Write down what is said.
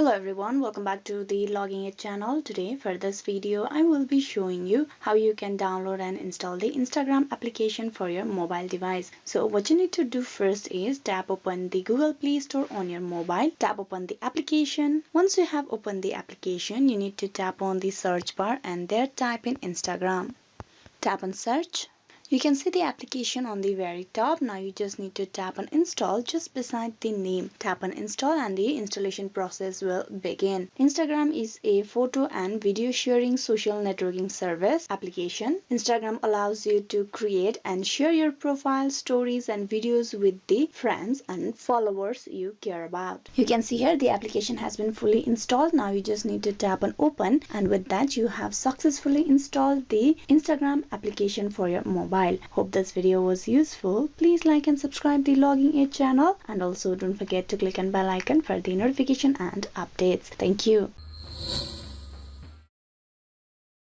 Hello everyone, welcome back to the Logging It channel. Today for this video I will be showing you how you can download and install the Instagram application for your mobile device. So what you need to do first is tap open the Google Play Store on your mobile, tap open the application. Once you have opened the application, you need to tap on the search bar and there type in Instagram. Tap on search. You can see the application on the very top. Now you just need to tap on install just beside the name. Tap on install and the installation process will begin. Instagram is a photo and video sharing social networking service application. Instagram allows you to create and share your profile, stories and videos with the friends and followers you care about. You can see here the application has been fully installed. Now you just need to tap on open, and with that you have successfully installed the Instagram application for your mobile. Hope this video was useful. Please like and subscribe the Logging It channel, and also don't forget to click on bell icon for the notification and updates. Thank you.